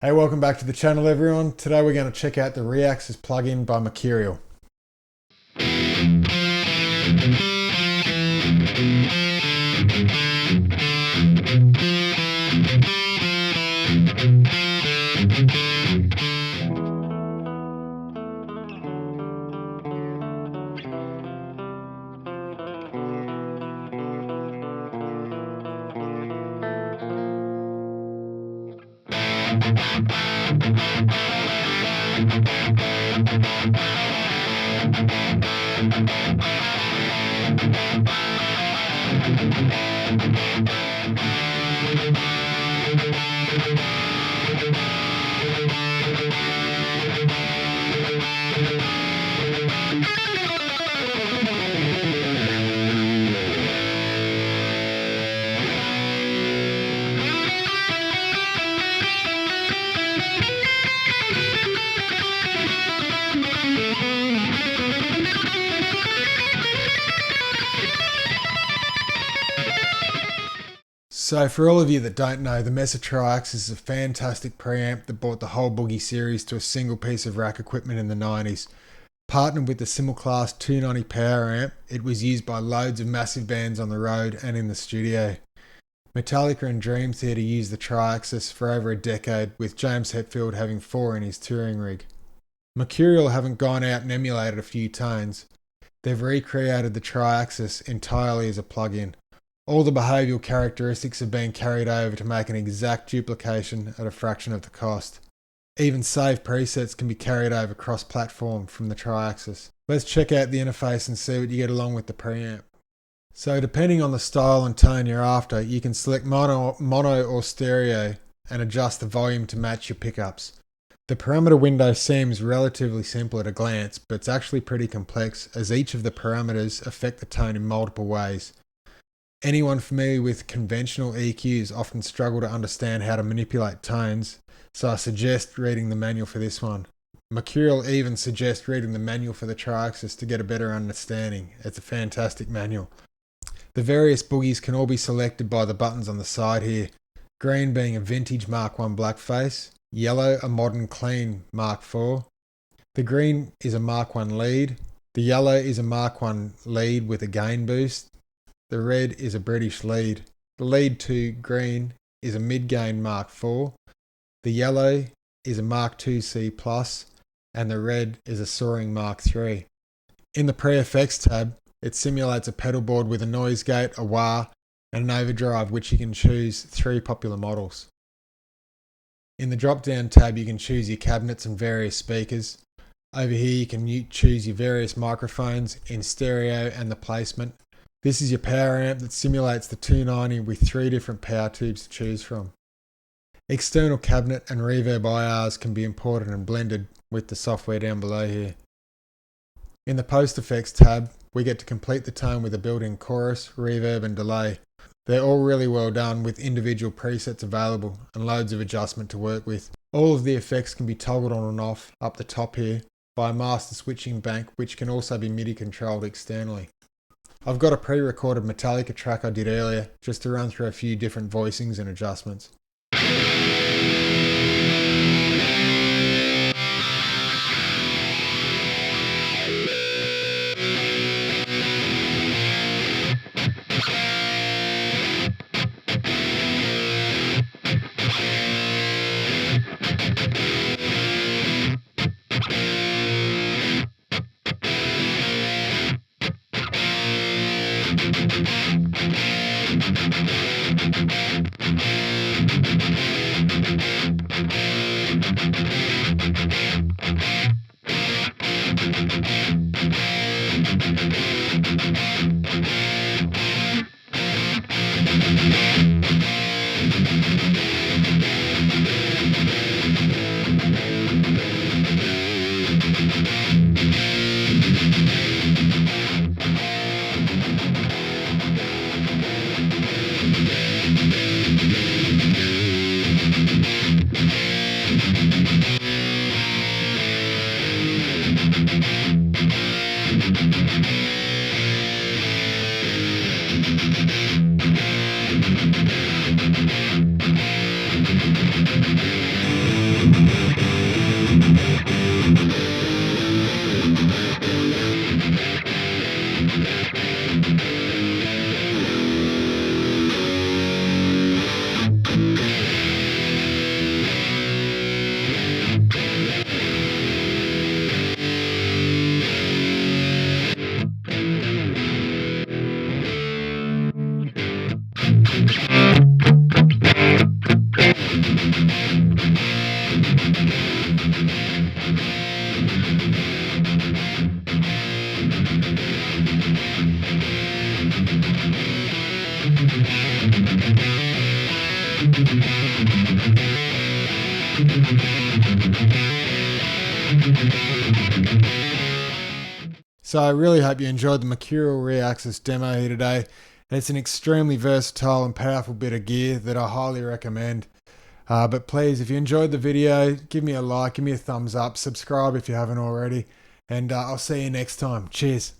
Hey, welcome back to the channel everyone. Today we're going to check out the Reaxis plugin by Mercuriall. So for all of you that don't know, the Reaxis is a fantastic preamp that brought the whole Boogie series to a single piece of rack equipment in the 90s. Partnered with the Simulclass 290 power amp, it was used by loads of massive bands on the road and in the studio. Metallica and Dream Theater used the Reaxis for over a decade, with James Hetfield having 4 in his touring rig. Mercuriall haven't gone out and emulated a few tones. They've recreated the Reaxis entirely as a plugin. All the behavioural characteristics have been carried over to make an exact duplication at a fraction of the cost. Even saved presets can be carried over cross-platform from the Reaxis. Let's check out the interface and see what you get along with the preamp. So depending on the style and tone you're after, you can select mono or stereo and adjust the volume to match your pickups. The parameter window seems relatively simple at a glance, but it's actually pretty complex as each of the parameters affect the tone in multiple ways. Anyone familiar with conventional EQs often struggle to understand how to manipulate tones, so I suggest reading the manual for this one. Mercuriall even suggests reading the manual for the Reaxis to get a better understanding. It's a fantastic manual. The various boogies can all be selected by the buttons on the side here. Green being a vintage Mark I blackface, yellow a modern clean Mark IV. The green is a Mark I lead, the yellow is a Mark I lead with a gain boost. The red is a British lead. The lead to green is a mid-gain Mark IV. The yellow is a Mark II C+, and the red is a soaring Mark III. In the pre-effects tab, it simulates a pedal board with a noise gate, a wah, and an overdrive, which you can choose 3 popular models. In the drop-down tab, you can choose your cabinets and various speakers. Over here, you can choose your various microphones in stereo and the placement. This is your power amp that simulates the 290 with 3 different power tubes to choose from. External cabinet and reverb IRs can be imported and blended with the software down below here. In the post effects tab, we get to complete the tone with a built-in chorus, reverb and delay. They're all really well done with individual presets available and loads of adjustment to work with. All of the effects can be toggled on and off up the top here by a master switching bank, which can also be MIDI controlled externally. I've got a pre-recorded Metallica track I did earlier just to run through a few different voicings and adjustments. So I really hope you enjoyed the Mercurial Reaxis demo here today. It's an extremely versatile and powerful bit of gear that I highly recommend. But please, if you enjoyed the video, give me a like, give me a thumbs up, subscribe if you haven't already, and I'll see you next time. Cheers.